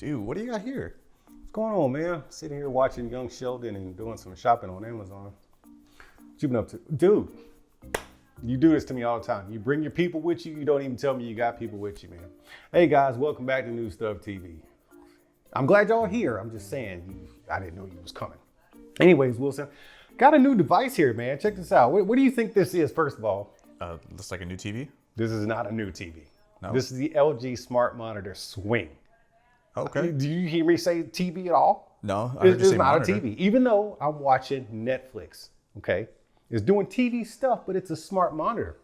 Dude, what do you got here? What's going on, man? Sitting here watching Young Sheldon and doing some shopping on Amazon. What you been up to? Dude, you do this to me all the time. You bring your people with you. You don't even tell me you got people with you, man. Hey, guys, welcome back to New Stuff TV. I'm glad y'all here. I'm just saying, I didn't know you was coming. Anyways, Wilson, got a new device here, man. Check this out. What do you think this is, first of all? Looks like a new TV. This is not a new TV. No? This is the LG Smart Monitor Swing. Okay. Do you hear me say TV at all? No, I heard you It's say not monitor. a TV, even though I'm watching Netflix, okay? It's doing TV stuff, but it's a smart monitor.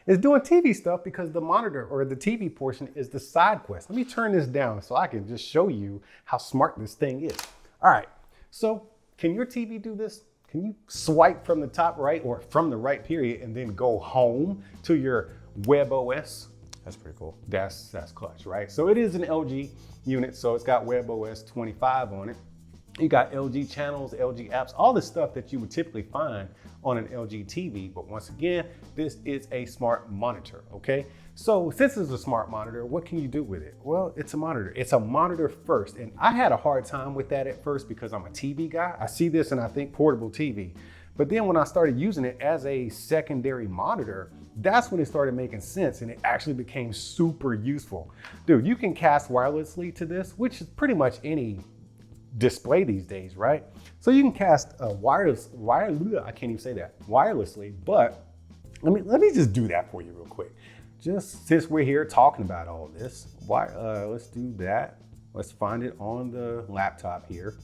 It's doing TV stuff because the monitor or the TV portion is the side quest. Let me turn this down so I can just show you how smart this thing is. All right, so can your TV do this? Can you swipe from the top right or from the right period and then go home to your WebOS? That's pretty cool. That's clutch, right? So it is an LG unit, so it's got WebOS 25 on it. You got LG channels, LG apps, all the stuff that you would typically find on an LG TV. But once again, this is a smart monitor, okay? So since it's a smart monitor, what can you do with it? Well, it's a monitor. It's a monitor first. And I had a hard time with that at first because I'm a TV guy. I see this and I think portable TV. But then when I started using it as a secondary monitor, that's when it started making sense and it actually became super useful. Dude, you can cast wirelessly to this, which is pretty much any display these days, right? So you can cast I can't even say that, wirelessly, but let me just do that for you real quick. Just since we're here talking about all this, let's do that. Let's find it on the laptop here.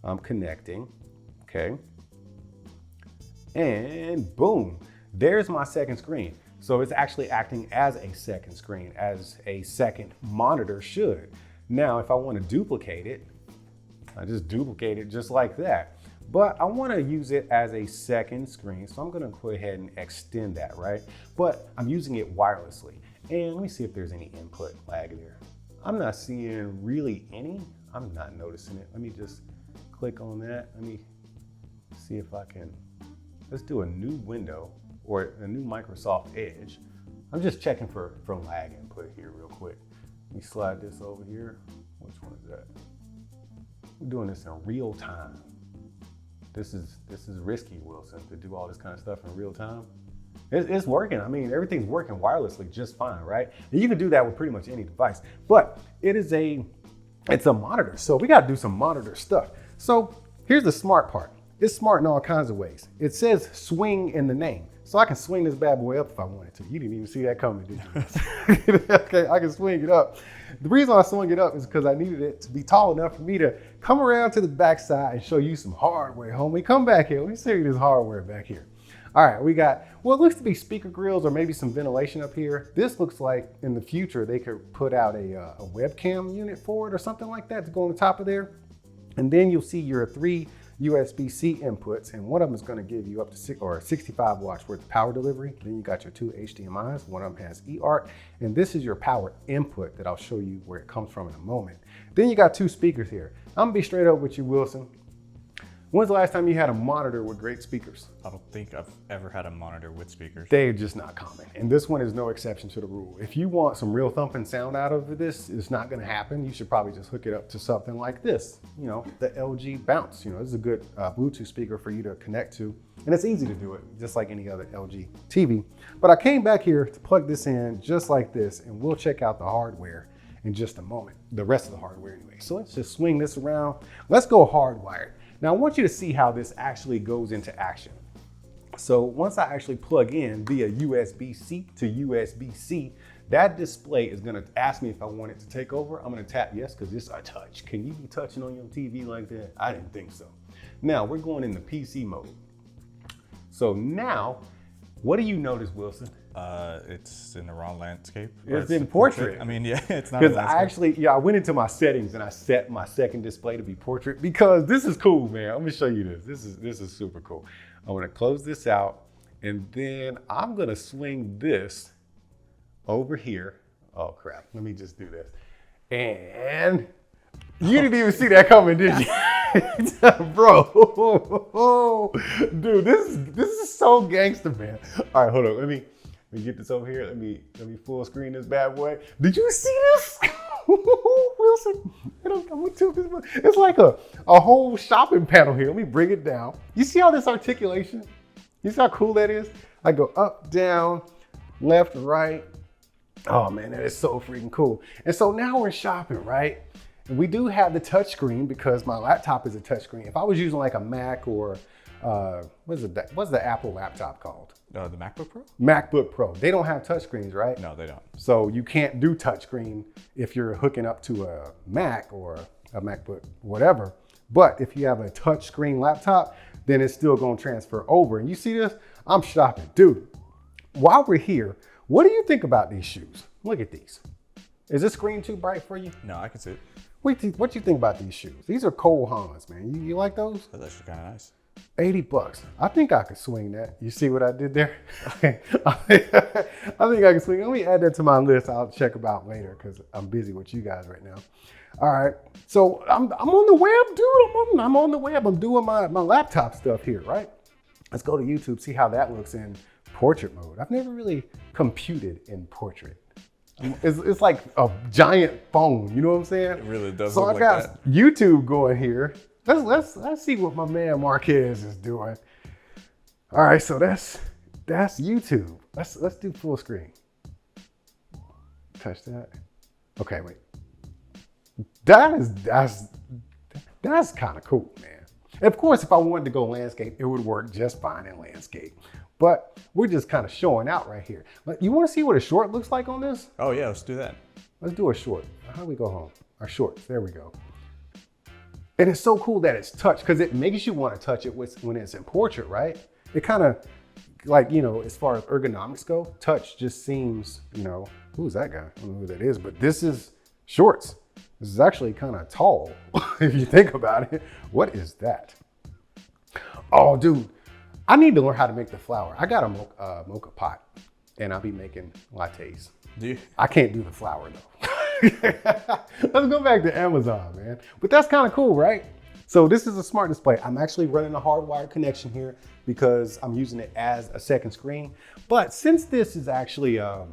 I'm connecting, okay. And boom, there's my second screen. So it's actually acting as a second screen, as a second monitor should. Now, if I want to duplicate it, I just duplicate it just like that. But I want to use it as a second screen. So I'm going to go ahead and extend that, right? But I'm using it wirelessly. And let me see if there's any input lag there. I'm not seeing really any. I'm not noticing it. Let me just click on that. Let me see if I can. Let's do a new window or a new Microsoft Edge. I'm just checking for lag input here real quick. Let me slide this over here. Which one is that? We're doing this in real time. This is risky, Wilson, to do all this kind of stuff in real time. It's working. I mean, everything's working wirelessly just fine, right? And you can do that with pretty much any device. But it's a monitor, so we got to do some monitor stuff. So here's the smart part. It's smart in all kinds of ways. It says swing in the name. So I can swing this bad boy up if I wanted to. You didn't even see that coming, did you? Okay, I can swing it up. The reason I swung it up is because I needed it to be tall enough for me to come around to the backside and show you some hardware, homie. Come back here. Let me show you this hardware back here. All right, we got, well, it looks to be speaker grills or maybe some ventilation up here. This looks like in the future they could put out a webcam unit for it or something like that to go on the top of there. And then you'll see your 3 USB-C inputs, and one of them is going to give you up to 65 watts worth of power delivery. Then you got your 2 HDMIs. One of them has eARC, and this is your power input that I'll show you where it comes from in a moment. Then you got 2 speakers here. I'm gonna be straight up with you, Wilson. When's the last time you had a monitor with great speakers? I don't think I've ever had a monitor with speakers. They're just not common. And this one is no exception to the rule. If you want some real thumping sound out of this, it's not gonna happen. You should probably just hook it up to something like this. You know, the LG Bounce. You know, this is a good Bluetooth speaker for you to connect to. And it's easy to do it, just like any other LG TV. But I came back here to plug this in just like this, and we'll check out the hardware in just a moment. The rest of the hardware anyway. So let's just swing this around. Let's go hardwired. Now I want you to see how this actually goes into action. So once I actually plug in via USB-C to USB-C, that display is gonna ask me if I want it to take over. I'm gonna tap yes, because it's a touch. Can you be touching on your TV like that? I didn't think so. Now we're going into PC mode. So now, what do you notice, Wilson? It's in the wrong landscape. It's in portrait. I mean, yeah, it's not in landscape. I went into my settings and I set my second display to be portrait because this is cool, man. I'm gonna show you this. This is super cool. I'm gonna close this out and then I'm gonna swing this over here. Oh crap, let me just do this. And you didn't even see that coming, did you? Bro, dude, this is so gangster, man. All right, hold on, let me get this over here. Let me full screen this bad boy. Did you see this? Wilson, it's like a whole shopping panel here. Let me bring it down. You see all this articulation? You see how cool that is? I go up, down, left, right. Oh man, that is so freaking cool. And so now we're shopping, right? And we do have the touch screen because my laptop is a touch screen. If I was using like a Mac or what's the Apple laptop called? The MacBook Pro? MacBook Pro. They don't have touch screens, right? No, they don't. So you can't do touch screen if you're hooking up to a Mac or a MacBook, whatever. But if you have a touch screen laptop, then it's still gonna transfer over. And you see this? I'm shopping. Dude, while we're here, what do you think about these shoes? Look at these. Is this screen too bright for you? No, I can see it. What do you think about these shoes? These are Cole Haans, man. You like those? That's actually kind of nice. $80. I think I could swing that. You see what I did there? I think I can swing. Let me add that to my list. I'll check about later because I'm busy with you guys right now. All right. So I'm on the web, dude. I'm on the web. I'm doing my laptop stuff here, right? Let's go to YouTube, see how that looks in portrait mode. I've never really computed in portrait. It's like a giant phone, you know what I'm saying? It really does So look I got like that. YouTube going here. Let's see what my man Marquez is doing. All right, so that's YouTube. Let's do full screen. Touch that. Okay, wait. That's kind of cool, man. Of course, if I wanted to go landscape, it would work just fine in landscape. But we're just kind of showing out right here. You want to see what a short looks like on this? Oh yeah, let's do that. Let's do a short. How do we go home? Our shorts, there we go. And it's so cool that it's touch because it makes you want to touch it when it's in portrait, right? It kind of like, as far as ergonomics go, touch just seems, who's that guy? I don't know who that is, but this is shorts. This is actually kind of tall if you think about it. What is that? Oh, dude, I need to learn how to make the flour. I got a mocha pot and I'll be making lattes. Do you? I can't do the flour though. Let's go back to Amazon, man. But that's kind of cool, right? So this is a smart display. I'm actually running a hardwired connection here because I'm using it as a second screen. But since this is actually a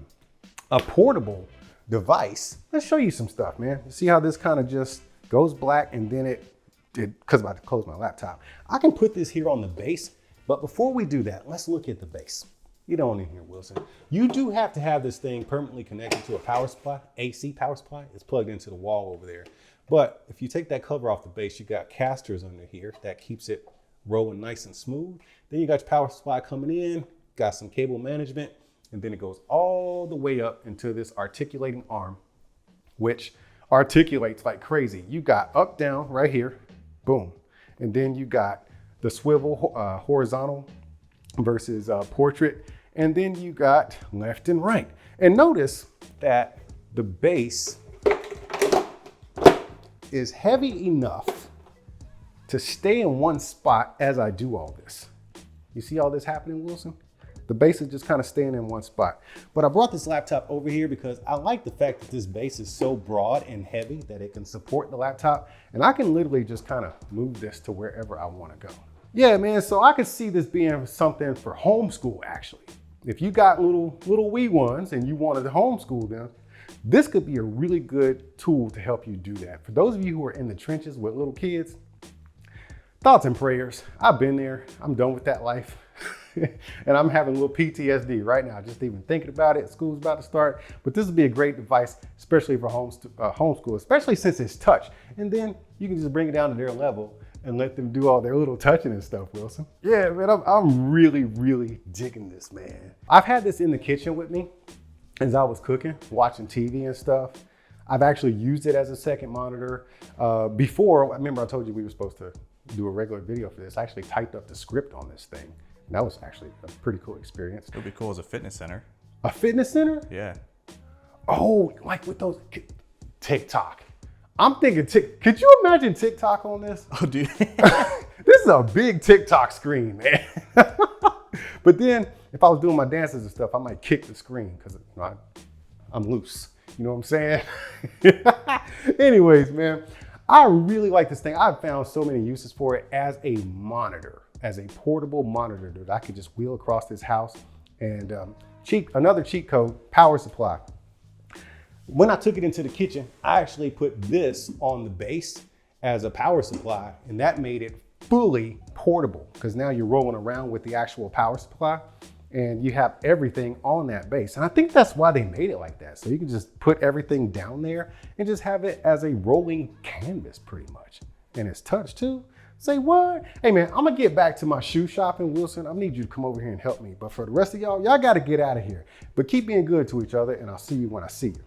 portable device, let's show you some stuff, man. You see how this kind of just goes black and then because I'm about to close my laptop. I can put this here on the base, but before we do that, let's look at the base. You don't in here, Wilson. You do have to have this thing permanently connected to a power supply, AC power supply. It's plugged into the wall over there. But if you take that cover off the base, you got casters under here that keeps it rolling nice and smooth. Then you got your power supply coming in, got some cable management, and then it goes all the way up into this articulating arm, which articulates like crazy. You got up, down right here, boom. And then you got the swivel horizontal versus portrait. And then you got left and right. And notice that the base is heavy enough to stay in one spot as I do all this. You see all this happening, Wilson? The base is just kind of staying in one spot. But I brought this laptop over here because I like the fact that this base is so broad and heavy that it can support the laptop. And I can literally just kind of move this to wherever I want to go. Yeah, man, so I could see this being something for homeschool, actually. If you got little wee ones and you wanted to homeschool them, this could be a really good tool to help you do that. For those of you who are in the trenches with little kids, thoughts and prayers. I've been there. I'm done with that life. And I'm having a little PTSD right now, just even thinking about it. School's about to start, but this would be a great device, especially for homeschool, especially since it's touch. And then you can just bring it down to their level and let them do all their little touching and stuff, Wilson. Yeah, man, I'm really, really digging this, man. I've had this in the kitchen with me as I was cooking, watching TV and stuff. I've actually used it as a second monitor. Before, I remember I told you we were supposed to do a regular video for this. I actually typed up the script on this thing. And that was actually a pretty cool experience. It would be cool as a fitness center. A fitness center? Yeah. Oh, like with those TikTok. I'm thinking, could you imagine TikTok on this? Oh, dude. This is a big TikTok screen, man. But then if I was doing my dances and stuff, I might kick the screen because I'm loose. You know what I'm saying? Anyways, man, I really like this thing. I've found so many uses for it as a monitor, as a portable monitor that I could just wheel across this house. And another cheat code, power supply. When I took it into the kitchen, I actually put this on the base as a power supply, and that made it fully portable because now you're rolling around with the actual power supply and you have everything on that base. And I think that's why they made it like that. So you can just put everything down there and just have it as a rolling canvas pretty much. And it's touch too. Say what? Hey man, I'm gonna get back to my shoe shopping, Wilson. I need you to come over here and help me. But for the rest of y'all, y'all gotta get out of here. But keep being good to each other and I'll see you when I see you.